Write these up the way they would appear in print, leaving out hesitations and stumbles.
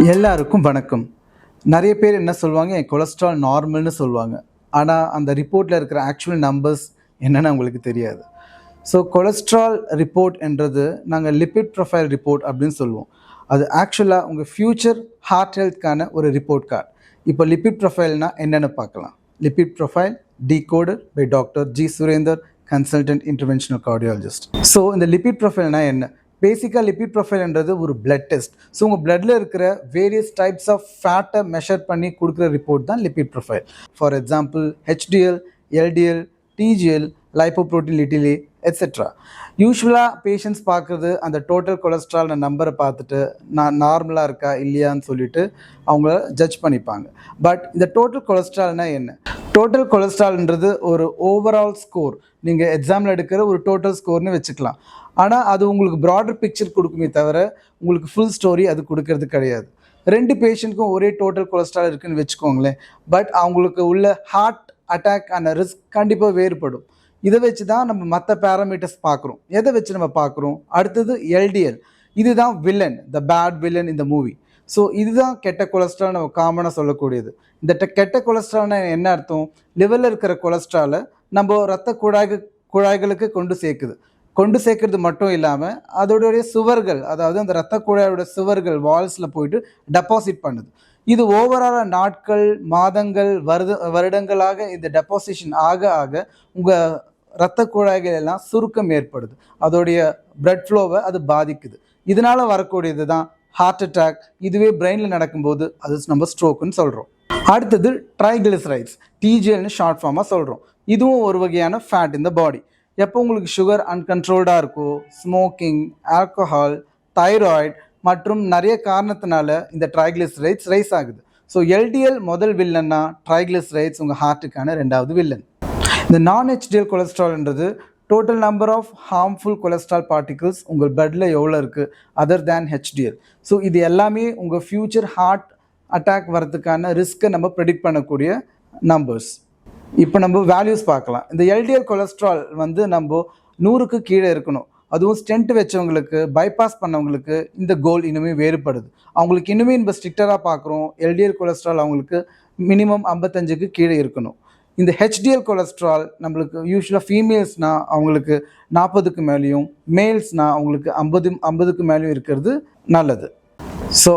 எல்லாருக்கும் வணக்கம். நிறைய பேர் என்ன சொல்லுவாங்க, என் கொலஸ்ட்ரால் நார்மல்னு சொல்லுவாங்க. ஆனால் அந்த ரிப்போர்ட்டில் இருக்கிற ஆக்சுவல் நம்பர்ஸ் என்னென்னு அவங்களுக்கு தெரியாது. ஸோ கொலஸ்ட்ரால் ரிப்போர்ட் என்றது நாங்கள் லிப்பிட் ப்ரொஃபைல் ரிப்போர்ட் அப்படின்னு சொல்லுவோம். அது ஆக்சுவலாக உங்கள் ஃப்யூச்சர் ஹார்ட் ஹெல்த்க்கான ஒரு ரிப்போர்ட் கார்டு. இப்போ லிப்பிட் ப்ரொஃபைல்னால் என்னென்னு பார்க்கலாம். Lipid profile decoded by doctor G Surender, consultant interventional cardiologist. So இந்த லிப்பிட் ப்ரொஃபைல்னால் என்ன? பேசிக்காக லிப்பிட் ப்ரொஃபைல்ன்றது ஒரு பிளட் டெஸ்ட். ஸோ உங்கள் பிளட்டில் இருக்கிற வேரியஸ் டைப்ஸ் ஆஃப் ஃபேட்டை மெஷர் பண்ணி கொடுக்குற ரிப்போர்ட் தான் lipid profile. For example HDL, LDL, TGL, lipoprotein லிட்டிலே எட்ஸெட்ரா. யூஸ்வலாக பேஷண்ட்ஸ் பார்க்குறது அந்த டோட்டல் கொலஸ்ட்ரால் நம்பரை பார்த்துட்டு நான் நார்மலாக இருக்கா இல்லையான்னு சொல்லிட்டு அவங்க ஜட்ஜ் பண்ணிப்பாங்க. பட் இந்த டோட்டல் கொலஸ்ட்ரால்னால் என்ன? டோட்டல் கொலஸ்ட்ரால்ன்றது ஒரு ஓவரால் ஸ்கோர். நீங்கள் எக்ஸாமில் எடுக்கிற ஒரு டோட்டல் ஸ்கோர்னு வச்சுக்கலாம். ஆனால் அது உங்களுக்கு ப்ராடர் பிக்சர் கொடுக்குமே தவிர உங்களுக்கு ஃபுல் ஸ்டோரி அது கொடுக்கறது கிடையாது. ரெண்டு பேஷண்ட்க்கும் ஒரே டோட்டல் கொலஸ்ட்ரால் இருக்குதுன்னு வச்சுக்கோங்களேன். பட் அவங்களுக்கு உள்ள ஹார்ட் அட்டாக் ஆன ரிஸ்க் கண்டிப்பாக வேறுபடும். இதை வச்சு தான் நம்ம மற்ற பேராமீட்டர்ஸ் பார்க்குறோம். எதை வச்சு நம்ம பார்க்குறோம்? அடுத்தது எல்டிஎல். இதுதான் வில்லன், த பேட் வில்லன் இந்த மூவி. ஸோ இதுதான் கெட்ட கொலஸ்ட்ரால் நம்ம காமனாக சொல்லக்கூடியது. இந்த கெட்ட கொலஸ்ட்ரால்னா என்ன அர்த்தம்? லிவரில் இருக்கிற கொலஸ்ட்ராலை நம்ம ரத்த குழாய்களுக்கு கொண்டு சேர்க்கறது மட்டும் இல்லாமல் அதோடைய சுவர்கள், அதாவது அந்த ரத்த குழாயோட சுவர்கள் வால்ஸில் போயிட்டு டெபாசிட் பண்ணுது. இது ஓவராலாக நாட்கள், மாதங்கள், வருடங்களாக இந்த டெபாசிஷன் ஆக உங்கள் இரத்த குழாய்கள் எல்லாம் சுருக்கம் ஏற்படுது. அதோடைய பிளட் ஃப்ளோவை அது பாதிக்குது. இதனால் வரக்கூடியது தான் ஹார்ட் அட்டாக். இதுவே பிரெயினில் நடக்கும்போது அது நம்ம ஸ்ட்ரோக்குன்னு சொல்கிறோம். அடுத்தது ட்ரைகிளிசரைட்ஸ், டிஜிஎல்னு ஷார்ட் ஃபார்மாக சொல்கிறோம். இதுவும் ஒரு வகையான ஃபேட் இந்த பாடி. எப்போ உங்களுக்கு சுகர் அன்கண்ட்ரோல்டாக இருக்கோ, ஸ்மோக்கிங், ஆல்கஹால், தைராய்டு மற்றும் நிறைய காரணத்தினால இந்த ட்ரைகிளிசரைட்ஸ் ரைஸ் ஆகுது. ஸோ எல்டிஎல் முதல் வில்லன்னா ட்ரைகிளிசரைட்ஸ் உங்கள் ஹார்ட்டுக்கான ரெண்டாவது வில்லன். இந்த நான் ஹெச்டிஎல் கொலஸ்ட்ரால்ன்றது total number of harmful cholesterol particles உங்கள் பிளட்டில் எவ்வளோ இருக்குது அதர் தேன் ஹெச்டிஎல். ஸோ இது எல்லாமே உங்கள் ஃப்யூச்சர் ஹார்ட் அட்டாக் வரதுக்கான ரிஸ்க்கை நம்ம ப்ரெடிக்ட் பண்ணக்கூடிய நம்பர்ஸ். இப்போ நம்ம வேல்யூஸ் பார்க்கலாம். இந்த எல்டிஎல் கொலஸ்ட்ரால் நம்ம 100க்கு கீழே இருக்கணும். அதுவும் ஸ்டென்ட் வச்சவங்களுக்கு, பைபாஸ் பண்ணவங்களுக்கு இந்த கோல் இன்னுமே வேறுபடுது. அவங்களுக்கு இன்னுமே நம்ம ஸ்ட்ரிக்டராக பார்க்குறோம். எல்டிஎல் கொலஸ்ட்ரால் அவங்களுக்கு மினிமம் 55க்கு கீழே இருக்கணும். இந்த ஹெச்டிஎல் கொலஸ்ட்ரால் நம்மளுக்கு யூஸ்வலாக ஃபீமேல்ஸ்னால் அவங்களுக்கு 40க்கு மேலேயும், மேல்ஸ்னால் அவங்களுக்கு 50க்கு மேலேயும் இருக்கிறது நல்லது. ஸோ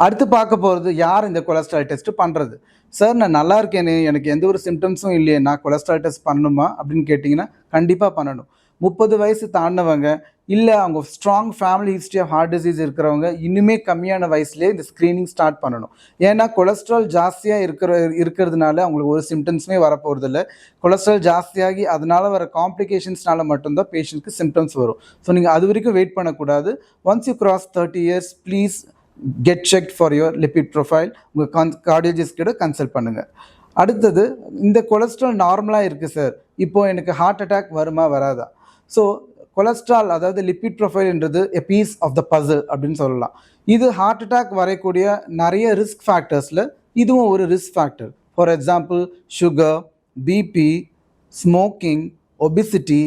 அடுத்து பார்க்க போகிறது யார் இந்த கொலஸ்ட்ரால் டெஸ்ட்டு பண்ணுறது. சார் நான் நல்லா இருக்கேனே, எனக்கு எந்த ஒரு சிம்டம்ஸும் இல்லையே, நான் கொலஸ்ட்ரால் டெஸ்ட் பண்ணணுமா அப்படின்னு கேட்டிங்கன்னா கண்டிப்பாக பண்ணணும். 30 வயசு தாண்டினவங்க, இல்லை அவங்க strong family history of heart disease இருக்கிறவங்க இன்னுமே கம்மியான வயசுலேயே இந்த ஸ்க்ரீனிங் ஸ்டார்ட் பண்ணணும். ஏன்னா கொலஸ்ட்ரால் ஜாஸ்தியாக இருக்கிறதுனால அவங்களுக்கு ஒரு சிம்டம்ஸுமே வரப்போகிறது இல்லை. கொலஸ்ட்ரால் ஜாஸ்தியாகி அதனால் வர காம்ப்ளிகேஷன்ஸ்னால மட்டும்தான் பேஷண்ட்க்கு சிம்டம்ஸ் வரும். ஸோ நீங்கள் அது வரைக்கும் வெயிட் பண்ணக்கூடாது. Once you cross 30 years please get checked for your lipid profile. உங்கள் கார்டியாலஜிஸ்ட் கிட்ட கன்சல்ட் பண்ணுங்கள். அடுத்தது இந்த கொலஸ்ட்ரால் நார்மலாக இருக்குது சார், இப்போது எனக்கு ஹார்ட் அட்டாக் வருமா வராதா? ஸோ கொலஸ்ட்ரால் அதாவது லிப்பிட் ப்ரொஃபைல்ன்றது a piece of the puzzle அப்படின்னு சொல்லலாம். இது ஹார்ட் அட்டாக் வரக்கூடிய நிறைய ரிஸ்க் ஃபேக்டர்ஸில் இதுவும் ஒரு risk factor. For example sugar, BP, smoking, obesity,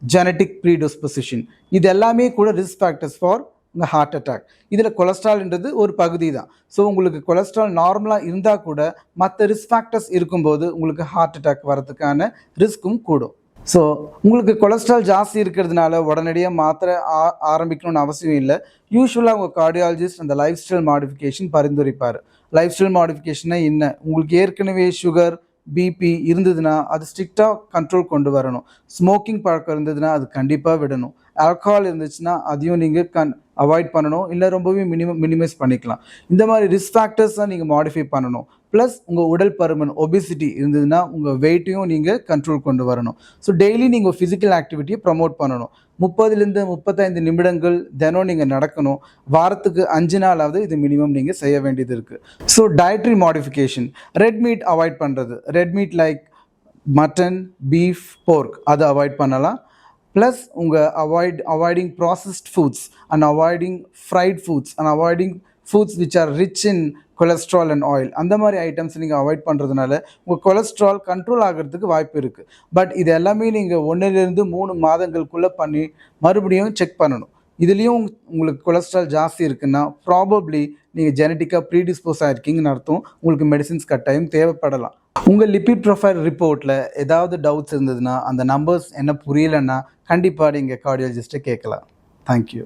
genetic predisposition, இது எல்லாமே கூட ரிஸ்க் ஃபேக்டர்ஸ் ஃபார் உங்கள் ஹார்ட் அட்டாக். இதில் கொலஸ்ட்ரால்ன்றது ஒரு பகுதி தான். ஸோ உங்களுக்கு கொலஸ்ட்ரால் நார்மலாக இருந்தால் கூட மற்ற ரிஸ்க் ஃபேக்டர்ஸ் இருக்கும்போது உங்களுக்கு ஹார்ட் அட்டாக் வரதுக்கான ரிஸ்க்கும் கூடும். ஸோ உங்களுக்கு கொலஸ்ட்ரால் ஜாஸ்தி இருக்கிறதுனால உடனடியாக மாத்திரை ஆரம்பிக்கணும்னு அவசியம் இல்லை. யூஸ்வலாக உங்கள் கார்டியாலஜிஸ்ட் அந்த லைஃப் ஸ்டைல் மாடிஃபிகேஷன் பரிந்துரைப்பார். லைஃப் ஸ்டைல் மாடிஃபிகேஷன்னா என்ன? உங்களுக்கு ஏற்கனவே சுகர், பிபி இருந்ததுன்னா அது ஸ்ட்ரிக்டாக கண்ட்ரோல் கொண்டு வரணும். ஸ்மோக்கிங் பழக்கம் இருந்ததுன்னா அது கண்டிப்பாக விடணும். ஆல்கஹால் இருந்துச்சுன்னா அதையும் நீங்கள் அவாய்ட் பண்ணணும், இல்லை ரொம்பவே மினிமைஸ் பண்ணிக்கலாம். இந்த மாதிரி ரிஸ்க் ஃபேக்டர்ஸை நீங்கள் மாடிஃபை பண்ணணும். ப்ளஸ் உங்கள் உடல் பருமன், ஒபிசிட்டி இருந்ததுன்னா உங்கள் வெயிட்டையும் நீங்கள் கண்ட்ரோல் கொண்டு வரணும். ஸோ டெய்லி நீங்கள் ஃபிசிக்கல் ஆக்டிவிட்டியை ப்ரமோட் பண்ணணும். 30லேருந்து 35 நிமிடங்கள் தினம் நீங்கள் நடக்கணும். வாரத்துக்கு 5 நாளாவது இது மினிமம் நீங்கள் செய்ய வேண்டியது இருக்குது. So dietary modification, red meat avoid பண்ணுறது. Red meat like mutton, beef, pork அதை அவாய்ட் பண்ணலாம். ப்ளஸ் உங்கள் avoiding processed foods and avoiding fried foods and avoiding foods which are rich in cholesterol and oil, அந்த மாதிரி items நீங்கள் avoid பண்ணுறதுனால உங்கள் cholesterol control ஆகிறதுக்கு வாய்ப்பு இருக்குது. பட் இது எல்லாமே நீங்கள் 1லேருந்து 3 மாதங்களுக்குள்ளே பண்ணி மறுபடியும் செக் பண்ணணும். இதுலேயும் உங்களுக்கு கொலஸ்ட்ரால் ஜாஸ்தி இருக்குன்னா ப்ராபப்ளி நீங்கள் ஜெனட்டிக்காக ப்ரீடிஸ்போஸ் ஆகிருக்கீங்கன்னு அர்த்தம். உங்களுக்கு மெடிசின்ஸ் கட்டாயம் தேவைப்படலாம். உங்கள் லிபிட் ப்ரொஃபைல் ரிப்போர்ட்டில் ஏதாவது டவுட்ஸ் இருந்ததுன்னா, அந்த நம்பர்ஸ் என்ன புரியலைன்னா கண்டிப்பாக நீங்கள் கார்டியாலஜிஸ்ட்டை கேட்கலாம். தேங்க்யூ.